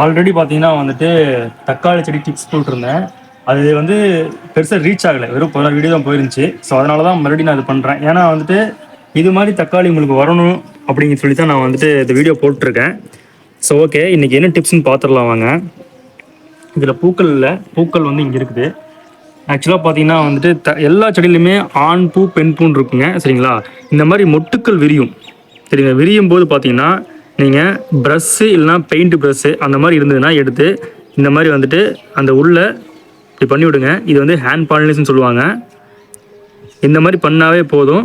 Already பார்த்தீங்கன்னா வந்துட்டு தக்காளி செடி டிப்ஸ் போட்டிருந்தேன். அது வந்து பெருசா ரீச் ஆகல. வெறும் 16 வீடியோ தான் போயிருந்துச்சு. ஸோ அதனால தான் மறுபடியும் நான் இது பண்றேன். ஏன்னா வந்துட்டு, இது மாரி தக்காளி உங்களுக்கு வரணும் அப்படின்னு சொல்லி தான் நான் வந்துட்டு இந்த வீடியோ போட்டுருக்கேன். So okay. இன்னைக்கு என்ன டிப்ஸ்ன்னு பார்த்துடலாம் வாங்க. இதில பூக்கள் இல்ல. பூக்கள் வந்து இங்க இருக்குது. ஆக்சுவலா பார்த்தீங்கன்னா வந்துட்டு எல்லா செடியிலுமே ஆண் பூ, பெண் பூன்னு இருக்குங்க. சரிங்களா? இந்த மாரி மொட்டுக்கள் விரியும். சரிங்க. விரியும் போது பார்த்தீங்கன்னா, நீங்க பிரஷ்ஷு இல்லன்னா பெயிண்ட் பிரஷ்ஷு அந்த மாரி இருந்ததுன்னா எடுத்து, இந்த மாரி வந்துட்டு அந்த உள்ள இப்படி பண்ணி விடுங்க. இது வந்து ஹேண்ட் பாலினேஷன் சொல்லுவாங்க. இந்த மாரி பண்ணாவே போதும்.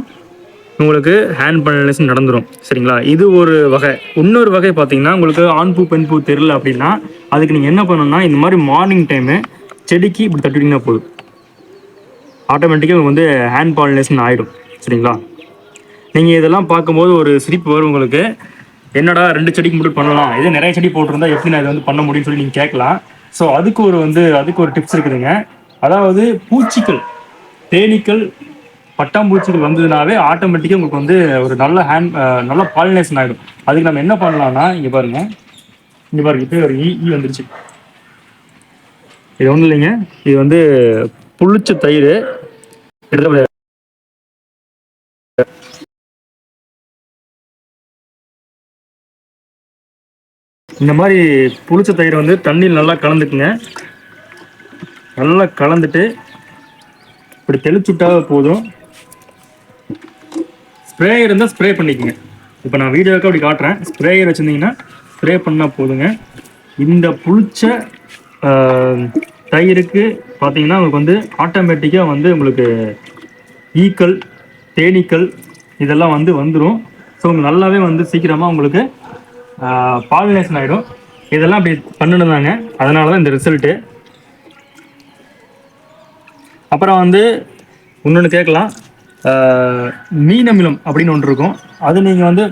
உங்களுக்கு ஹேண்ட் பாலினேஷன் நடந்துரும். சரிங்களா? இது ஒரு வகை. இன்னொரு வகை பார்த்தீங்கன்னா, உங்களுக்கு ஆண் பூ, பெண் பூ தெரியல அப்படின்னா, அதுக்கு நீங்க என்ன பண்ணணும்னா, இந்த மாரி மார்னிங் டைமு செடிக்கு இப்படி தட்டி விட்டீங்கன்னா போதும். ஆட்டோமேட்டிக்கா உங்களுக்கு வந்து ஹேண்ட் பாலினேஷன் ஆயிடும். சரிங்களா? நீங்க இதெல்லாம் பார்க்கும்போது ஒரு சிரிப்பு வரும் உங்களுக்கு. என்னடா 2 செடிக்கு மட்டும் பண்ணலாம். இதே நிறைய செடி போட்டிருந்தா எப்படி நான் இதை வந்து பண்ண முடியும்னு சொல்லி நீங்க கேட்கலாம். ஸோ அதுக்கு ஒரு டிப்ஸ் இருக்குதுங்க. அதாவது பூச்சிகள், தேனீக்கள், பட்டாம்பூச்சிகள் வந்ததுனாவே ஆட்டோமேட்டிக்காக உங்களுக்கு வந்து ஒரு நல்ல பாலினேஷன் ஆகிடும். அதுக்கு நம்ம என்ன பண்ணலாம்னா, இங்கே பாருங்க, இப்போ ஒரு ஈ வந்துருச்சு. இது ஒன்றும் இல்லைங்க, இது வந்து புளிச்ச தயிர். இந்த மாதிரி புளிச்ச தயிரை வந்து தண்ணியில் நல்லா கலந்துக்குங்க. நல்லா கலந்துட்டு இப்படி தெளிச்சுட்டாவே போதும். ஸ்ப்ரேயர் இருந்தால் ஸ்ப்ரே பண்ணிக்கோங்க. இப்போ நான் வீடியோவுக்கு அப்படி காட்டுறேன். ஸ்ப்ரேயர் வச்சுருந்தீங்கன்னா ஸ்ப்ரே பண்ணால் போதுங்க. இந்த புளிச்ச தயிருக்கு பார்த்தீங்கன்னா உங்களுக்கு வந்து ஆட்டோமேட்டிக்காக வந்து உங்களுக்கு ஈக்கள், தேனீக்கள் இதெல்லாம் வந்து வந்துடும். ஸோ உங்களுக்கு நல்லாவே வந்து சீக்கிரமாக உங்களுக்கு பாலினேஷன் ஆகிடும். இதெல்லாம் அப்படி பண்ணணுதாங்க. அதனால தான் இந்த ரிசல்ட்டு. அப்புறம் வந்து இன்னொன்று கேட்கலாம், மீன் அமிலம் அப்படின்னு ஒன்று இருக்கும். அது நீங்கள் வந்து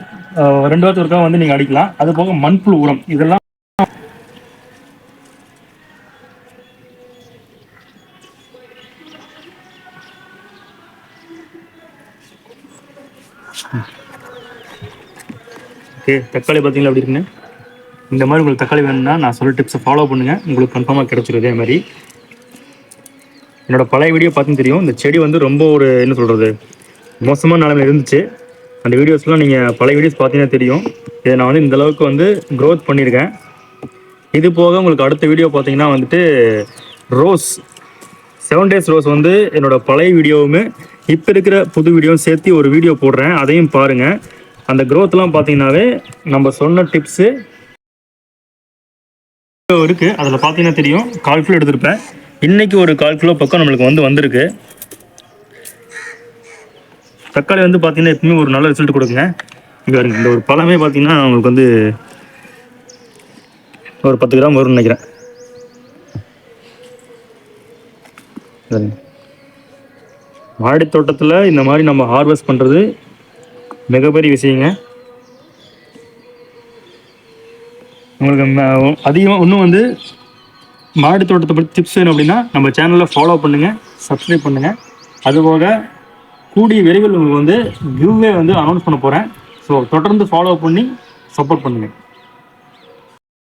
2 வாரத்துக்கு ஒருக்கா வந்து நீங்கள் அடிக்கலாம். அது போக மண்புழு உரம் இதெல்லாம் ஓகே. தக்காளி பார்த்தீங்களா அப்படி இருக்குன்னு. இந்த மாதிரி உங்களுக்கு தக்காளி வேணும்னா நான் சொல்ல டிப்ஸை ஃபாலோ பண்ணுங்கள். உங்களுக்கு கன்ஃபார்மாக கிடச்சிரும். இதே மாதிரி என்னோடய பழைய வீடியோ பார்த்துன்னு தெரியும். இந்த செடி வந்து ரொம்ப ஒரு என்ன சொல்கிறது, மோசமான நிலைமையில் இருந்துச்சு. அந்த வீடியோஸ்லாம் நீங்கள் பழைய வீடியோஸ் பார்த்தீங்கன்னா தெரியும். இதை நான் வந்து இந்தளவுக்கு வந்து க்ரோத் பண்ணியிருக்கேன். இது போக உங்களுக்கு அடுத்த வீடியோ பார்த்தீங்கன்னா வந்துட்டு ரோஸ் 7 days ரோஸ் வந்து என்னோடய பழைய வீடியோவுமே இப்போ இருக்கிற புது வீடியோவும் சேர்த்து ஒரு வீடியோ போடுறேன். அதையும் பாருங்கள். அந்த க்ரோத்லாம் பார்த்தீங்கன்னாவே நம்ம சொன்ன டிப்ஸு இருக்குது. அதில் பார்த்தீங்கன்னா தெரியும். 1/4 கிலோ எடுத்திருப்பேன். இன்றைக்கி ஒரு 1/4 கிலோ பக்கம் நம்மளுக்கு வந்திருக்கு. தக்காளி வந்து பார்த்தீங்கன்னா எப்பவுமே ஒரு நல்ல ரிசல்ட் கொடுக்குங்க. இங்கே வருங்க, இந்த ஒரு பழமே பார்த்தீங்கன்னா உங்களுக்கு வந்து ஒரு 10 கிராம் வரும்னு நினைக்கிறேன். மாடி தோட்டத்தில் இந்த மாதிரி நம்ம ஹார்வெஸ்ட் பண்ணுறது மிகப்பெரிய விஷயங்க. உங்களுக்கு அதிகமாக இன்னும் வந்து மாடி தோட்டத்தை பற்றி டிப்ஸ் வேணும் அப்படின்னா நம்ம சேனலில் ஃபாலோ பண்ணுங்கள், சப்ஸ்கிரைப் பண்ணுங்கள். அதுபோக கூடிய விரைவில் உங்களுக்கு வந்து கிவ்வே வந்து அனௌன்ஸ் பண்ண போகிறேன். ஸோ தொடர்ந்து ஃபாலோ பண்ணி சப்போர்ட் பண்ணுங்கள்.